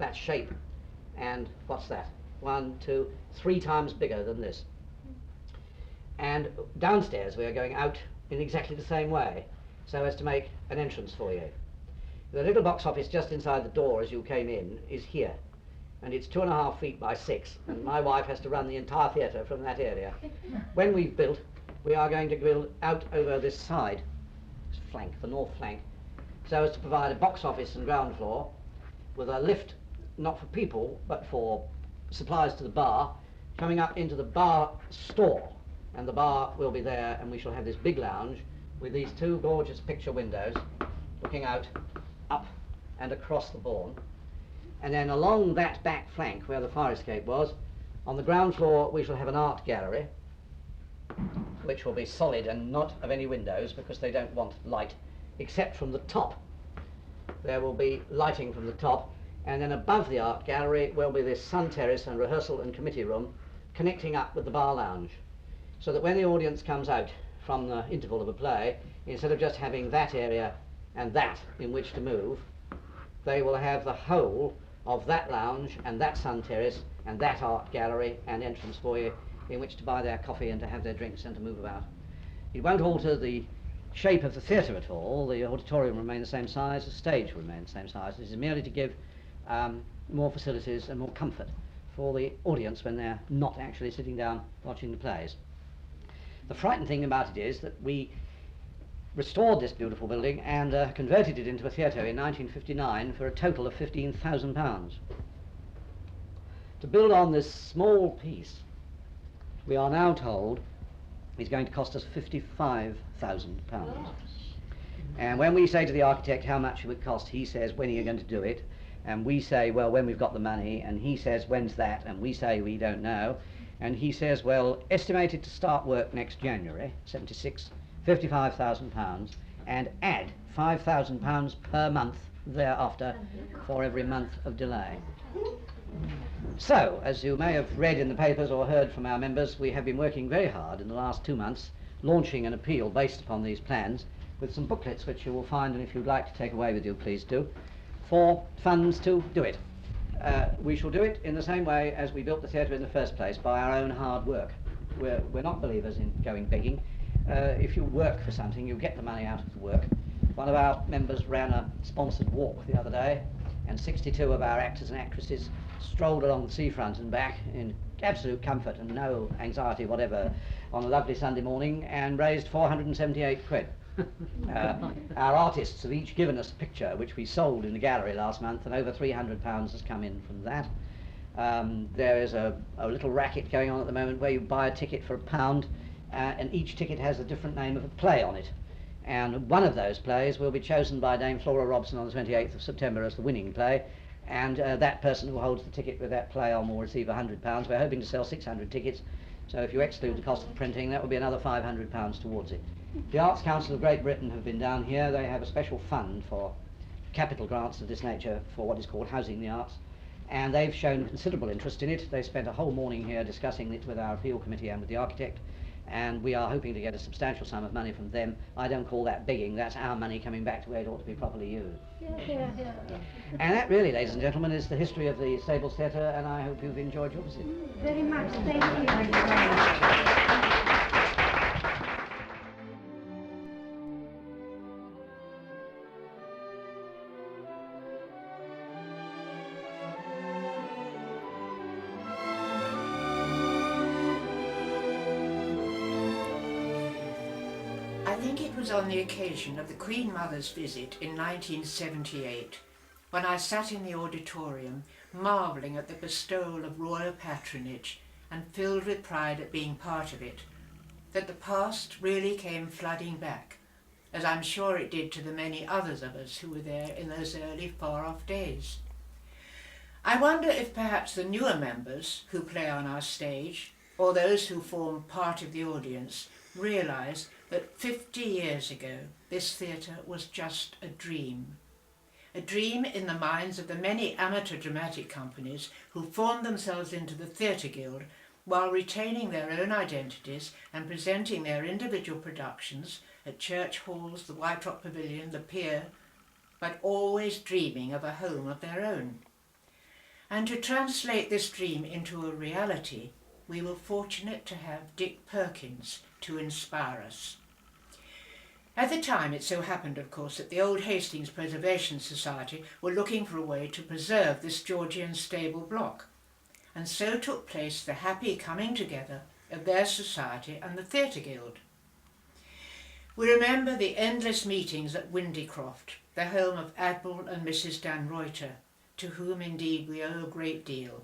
that shape. And what's that? 1, 2, 3 times bigger than this. And downstairs we are going out in exactly the same way, so as to make an entrance for you. The little box office just inside the door as you came in is here, and it's 2.5 feet by 6, and my wife has to run the entire theatre from that area. When we've built, we are going to build out over this side, this flank, the north flank, so as to provide a box office and ground floor with a lift, not for people, but for supplies to the bar, coming up into the bar store. And the bar will be there, and we shall have this big lounge with these 2 gorgeous picture windows looking out up and across the Bourne. And then along that back flank where the fire escape was, on the ground floor we shall have an art gallery, which will be solid and not of any windows because they don't want light except from the top. There will be lighting from the top, and then above the art gallery will be this sun terrace and rehearsal and committee room connecting up with the bar lounge, so that when the audience comes out from the interval of a play, instead of just having that area and that in which to move, they will have the whole of that lounge and that sun terrace and that art gallery and entrance foyer in which to buy their coffee and to have their drinks and to move about. It won't alter the shape of the theatre at all. The auditorium will remain the same size, the stage will remain the same size. This is merely to give more facilities and more comfort for the audience when they're not actually sitting down watching the plays. The frightening thing about it is that we restored this beautiful building and converted it into a theatre in 1959 for a total of £15,000. To build on this small piece, we are now told is going to cost us £55,000. And when we say to the architect how much it would cost, he says, when are you going to do it? And we say, well, when we've got the money, and he says, when's that? And we say, we don't know. And he says, well, estimated to start work next January, 76, £55,000, and add £5,000 per month thereafter for every month of delay. So, as you may have read in the papers or heard from our members, we have been working very hard in the last 2 months, launching an appeal based upon these plans, with some booklets which you will find, and if you'd like to take away with you, please do, for funds to do it. We shall do it in the same way as we built the theatre in the first place, by our own hard work. We're not believers in going begging. If you work for something, you get the money out of the work. One of our members ran a sponsored walk the other day, and 62 of our actors and actresses strolled along the seafront and back in absolute comfort and no anxiety whatever on a lovely Sunday morning, and raised 478 quid. Our artists have each given us a picture which we sold in the gallery last month, and over £300 has come in from that. There is a little racket going on at the moment where you buy a ticket for £1, and each ticket has a different name of a play on it. And one of those plays will be chosen by Dame Flora Robson on the 28th of September as the winning play, and that person who holds the ticket with that play on will receive £100. We're hoping to sell 600 tickets, so if you exclude the cost of printing, that will be another £500 towards it. The Arts Council of Great Britain have been down here. They have a special fund for capital grants of this nature for what is called Housing the Arts, and they've shown considerable interest in it. They spent a whole morning here discussing it with our appeal committee and with the architect, and we are hoping to get a substantial sum of money from them. I don't call that begging, that's our money coming back to where it ought to be properly used. And that really, ladies and gentlemen, is the history of the Stables Theatre, and I hope you've enjoyed your visit. Very much, thank you. Thank you very much. I think it was on the occasion of the Queen Mother's visit in 1978, when I sat in the auditorium, marvelling at the bestowal of royal patronage and filled with pride at being part of it, that the past really came flooding back, as I'm sure it did to the many others of us who were there in those early far-off days. I wonder if perhaps the newer members who play on our stage, or those who form part of the audience, realise that 50 years ago this theatre was just a dream in the minds of the many amateur dramatic companies who formed themselves into the Theatre Guild while retaining their own identities and presenting their individual productions at church halls, the White Rock Pavilion, the Pier, but always dreaming of a home of their own. And to translate this dream into a reality, we were fortunate to have Dick Perkins to inspire us. At the time, it so happened, of course, that the Old Hastings Preservation Society were looking for a way to preserve this Georgian stable block, and so took place the happy coming together of their society and the Theatre Guild. We remember the endless meetings at Windycroft, the home of Admiral and Mrs. Dan Reuter, to whom indeed we owe a great deal.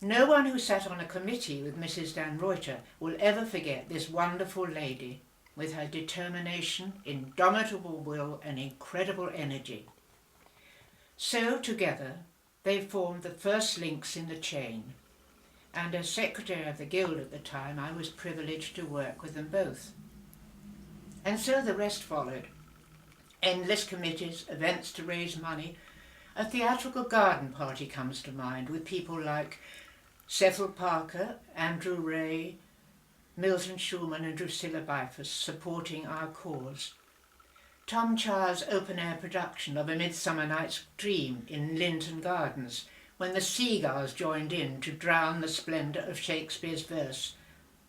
No one who sat on a committee with Mrs. Dan Reuter will ever forget this wonderful lady, with her determination, indomitable will and incredible energy. So together they formed the first links in the chain, and as secretary of the Guild at the time I was privileged to work with them both. And so the rest followed. Endless committees, events to raise money. A theatrical garden party comes to mind with people like Cecil Parker, Andrew Ray, Milton Schumann and Drusilla Bifus supporting our cause. Tom Child's open-air production of A Midsummer Night's Dream in Linton Gardens, when the seagulls joined in to drown the splendour of Shakespeare's verse,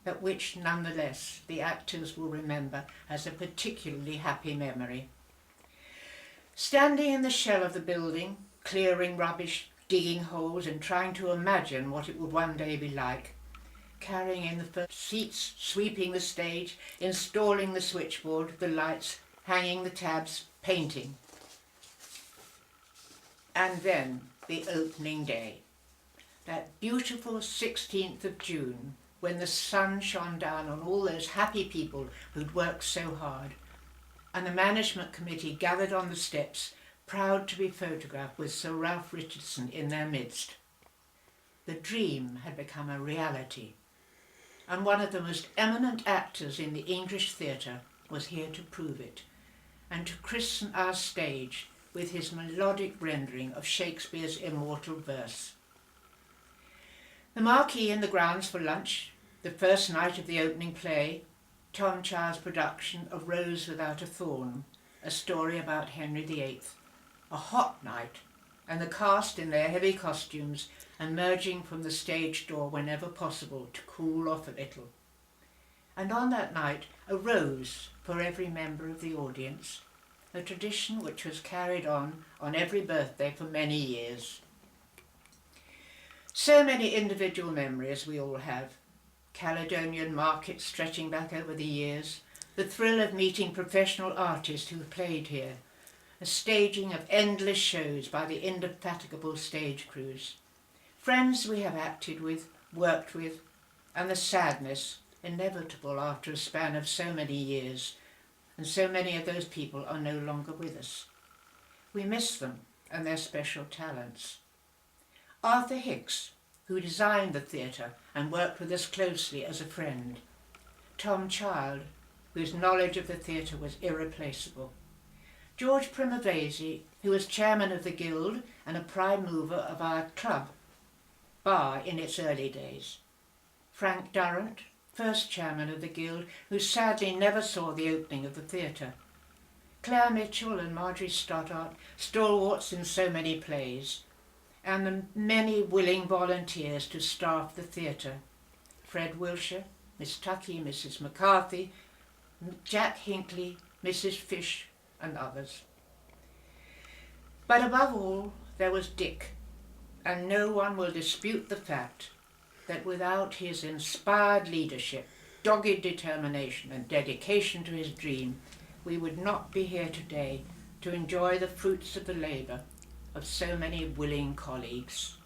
but which, nonetheless, the actors will remember as a particularly happy memory. Standing in the shell of the building, clearing rubbish, digging holes and trying to imagine what it would one day be like, carrying in the first seats, sweeping the stage, installing the switchboard, the lights, hanging the tabs, painting. And then the opening day, that beautiful 16th of June, when the sun shone down on all those happy people who'd worked so hard, and the management committee gathered on the steps, proud to be photographed with Sir Ralph Richardson in their midst. The dream had become a reality, and one of the most eminent actors in the English theatre was here to prove it, and to christen our stage with his melodic rendering of Shakespeare's immortal verse. The marquee in the grounds for lunch, the first night of the opening play, Tom Child's production of Rose Without a Thorn, a story about Henry VIII, a hot night, and the cast in their heavy costumes emerging from the stage door whenever possible to cool off a little. And on that night a rose for every member of the audience, a tradition which was carried on every birthday for many years. So many individual memories we all have. Caledonian Market stretching back over the years, the thrill of meeting professional artists who played here, a staging of endless shows by the indefatigable stage crews, friends we have acted with, worked with, and the sadness, inevitable after a span of so many years, and so many of those people are no longer with us. We miss them and their special talents. Arthur Hicks, who designed the theatre and worked with us closely as a friend. Tom Child, whose knowledge of the theatre was irreplaceable. George Primavesi, who was chairman of the Guild and a prime mover of our club, bar in its early days. Frank Durrant, first chairman of the Guild, who sadly never saw the opening of the theatre. Claire Mitchell and Marjorie Stoddart, stalwarts in so many plays, and the many willing volunteers to staff the theatre. Fred Wilshire, Miss Tuckey, Mrs. McCarthy, Jack Hinckley, Mrs. Fish, and others. But above all, there was Dick, and no one will dispute the fact that without his inspired leadership, dogged determination, and dedication to his dream, we would not be here today to enjoy the fruits of the labour of so many willing colleagues.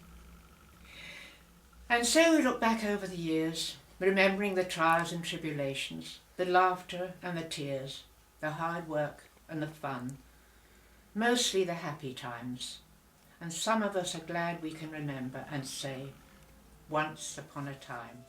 And so we look back over the years, remembering the trials and tribulations, the laughter and the tears, the hard work and the fun, mostly the happy times. And some of us are glad we can remember and say, once upon a time.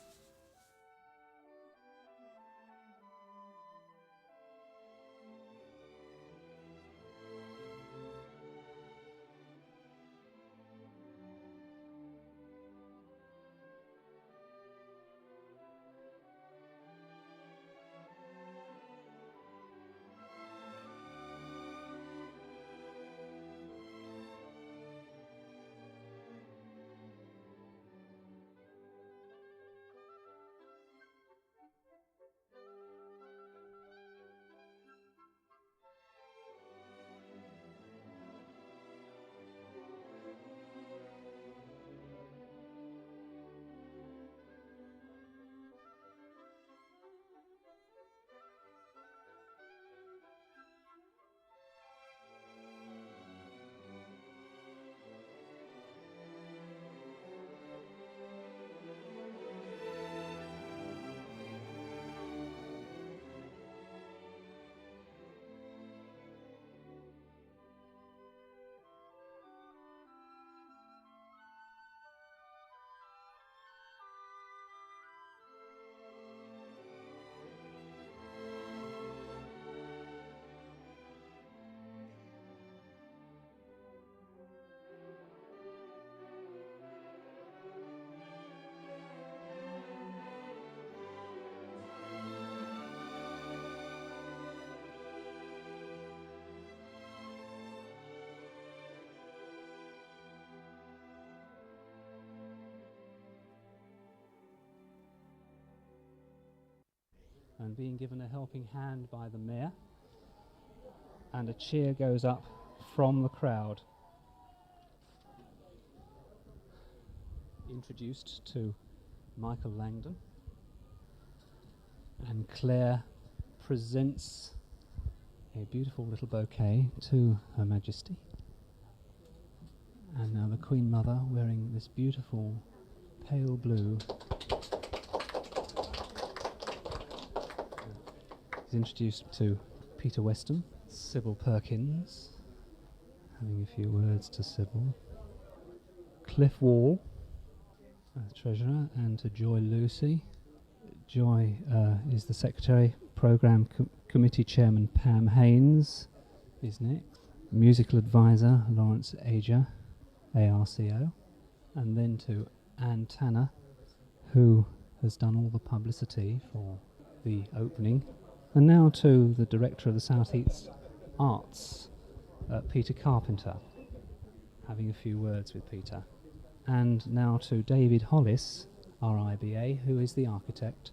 and being given a helping hand by the mayor, and a cheer goes up from the crowd. Introduced to Michael Langdon, and Claire presents a beautiful little bouquet to Her Majesty. And now the Queen Mother, wearing this beautiful pale blue, is introduced to Peter Weston, Sybil Perkins, having a few words to Sybil, Cliff Wall, Treasurer, and to Joy Lucy. Joy is the Secretary. Programme Committee Chairman Pam Haynes is next. Musical Advisor Lawrence Ager, ARCO. And then to Anne Tanner, who has done all the publicity for the opening. And now to the Director of the South East Arts, Peter Carpenter, having a few words with Peter. And now to David Hollis, RIBA, who is the architect,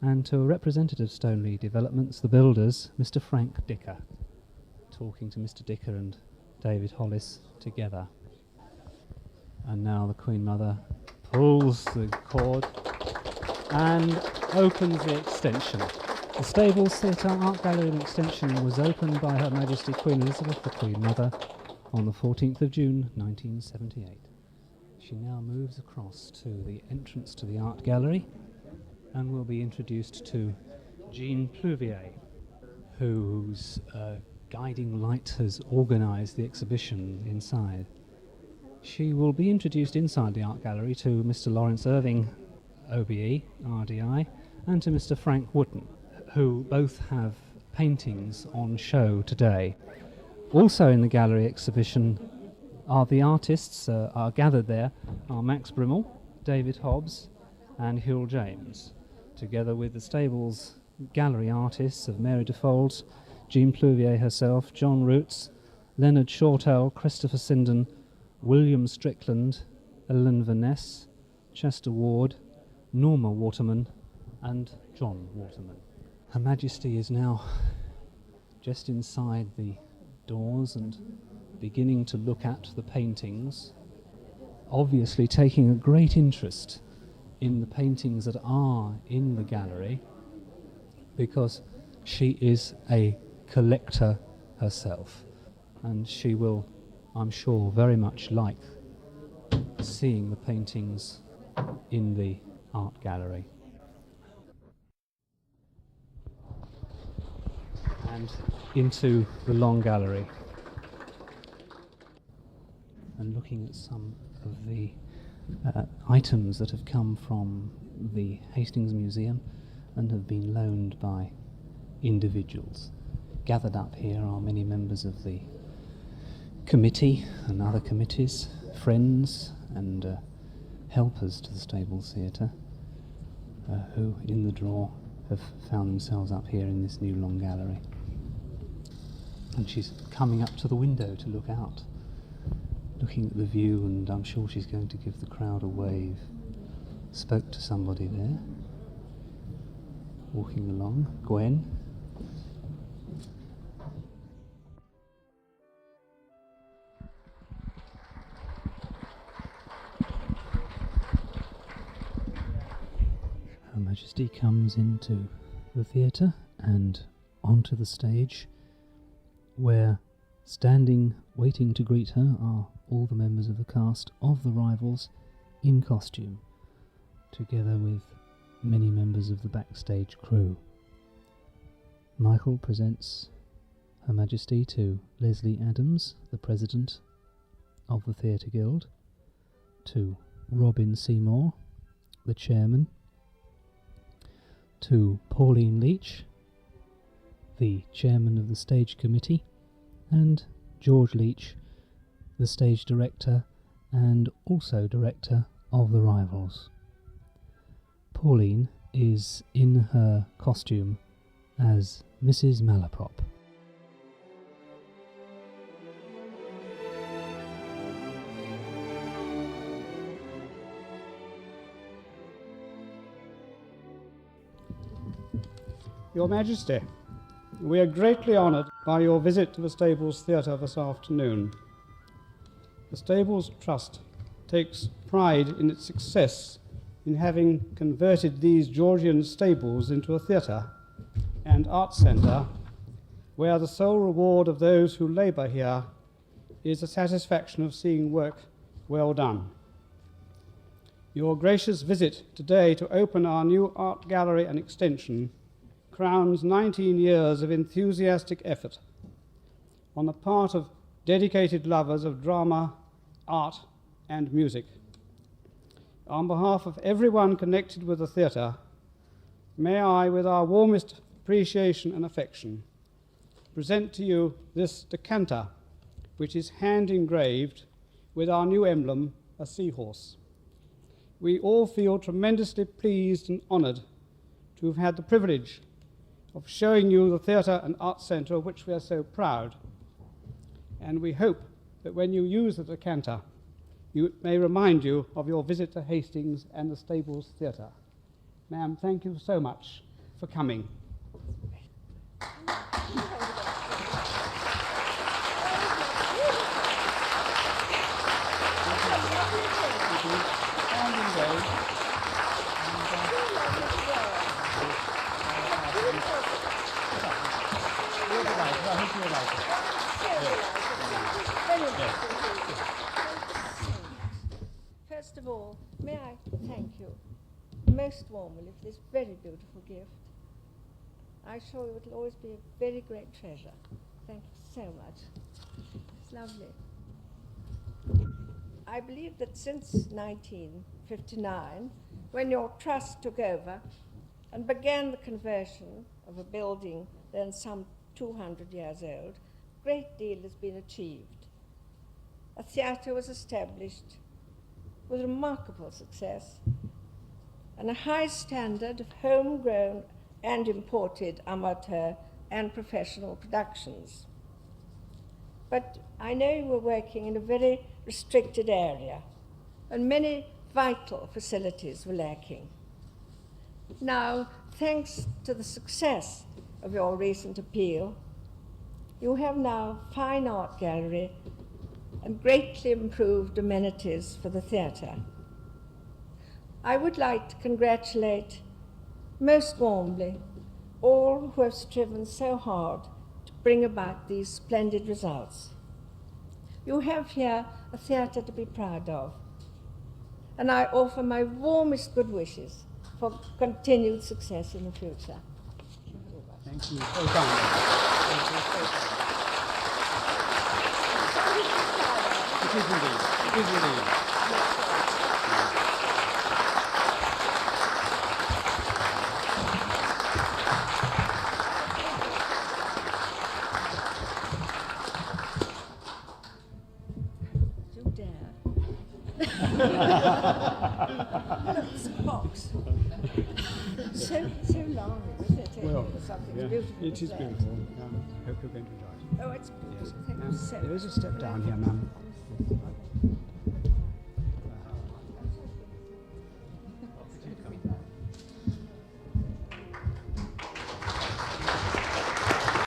and to a representative of Stoneleigh Developments, the builders, Mr. Frank Dicker, talking to Mr. Dicker and David Hollis together. And now the Queen Mother pulls the cord and opens the extension. The Stables Theatre Art Gallery and Extension was opened by Her Majesty Queen Elizabeth, the Queen Mother, on the 14th of June 1978. She now moves across to the entrance to the art gallery and will be introduced to Jean Pluvier, whose guiding light has organised the exhibition inside. She will be introduced inside the art gallery to Mr. Lawrence Irving, OBE, RDI, and to Mr. Frank Wooten, who both have paintings on show today. Also in the gallery exhibition are the artists are gathered there are Max Brimmel, David Hobbs and Huell James, together with the Stables gallery artists of Mary Defolds, Jean Pluvier herself, John Roots, Leonard Shortell, Christopher Sinden, William Strickland, Ellen Vaness, Chester Ward, Norma Waterman and John Waterman. Her Majesty is now just inside the doors and beginning to look at the paintings, obviously taking a great interest in the paintings that are in the gallery, because she is a collector herself, and she will, I'm sure, very much like seeing the paintings in the art gallery. And into the long gallery, and looking at some of the items that have come from the Hastings Museum and have been loaned by individuals. Gathered up here are many members of the committee and other committees, friends and helpers to the Stables Theatre, who in the draw have found themselves up here in this new long gallery. And she's coming up to the window to look out, looking at the view, and I'm sure she's going to give the crowd a wave. Spoke to somebody there, walking along. Gwen. Her Majesty comes into the theatre and onto the stage, where standing waiting to greet her are all the members of the cast of The Rivals in costume, together with many members of the backstage crew. Michael presents Her Majesty to Leslie Adams, the President of the Theatre Guild, to Robin Seymour, the Chairman, to Pauline Leach, the Chairman of the Stage Committee, and George Leach, the Stage Director and also Director of The Rivals. Pauline is in her costume as Mrs. Malaprop. Your Majesty, we are greatly honoured by your visit to the Stables Theatre this afternoon. The Stables Trust takes pride in its success in having converted these Georgian stables into a theatre and arts centre where the sole reward of those who labour here is the satisfaction of seeing work well done. Your gracious visit today to open our new art gallery and extension crowns 19 years of enthusiastic effort on the part of dedicated lovers of drama, art and music. On behalf of everyone connected with the theatre, may I, with our warmest appreciation and affection, present to you this decanter, which is hand engraved with our new emblem, a seahorse. We all feel tremendously pleased and honoured to have had the privilege of showing you the theatre and arts centre of which we are so proud, and we hope that when you use the decanter, it may remind you of your visit to Hastings and the Stables Theatre. Ma'am, thank you so much for coming. First of all, may I thank you most warmly for this very beautiful gift. I'm sure it will always be a very great treasure. Thank you so much. It's lovely. I believe that since 1959, when your trust took over and began the conversion of a building then some 200 years old, a great deal has been achieved. A theatre was established with remarkable success and a high standard of homegrown and imported amateur and professional productions. But I know you were working in a very restricted area and many vital facilities were lacking. Now, thanks to the success of your recent appeal, you have now a fine art gallery and greatly improved amenities for the theatre. I would like to congratulate most warmly all who have striven so hard to bring about these splendid results. You have here a theatre to be proud of, and I offer my warmest good wishes for continued success in the future. Thank you so kindly. It is indeed. It is indeed. You dare. It's a box. So long, isn't it? Well, Something yeah, beautiful. it is to say. beautiful. Hope you're going to enjoy it. Oh, it's beautiful. Yes. Thank you so There is a much. step down here, ma'am.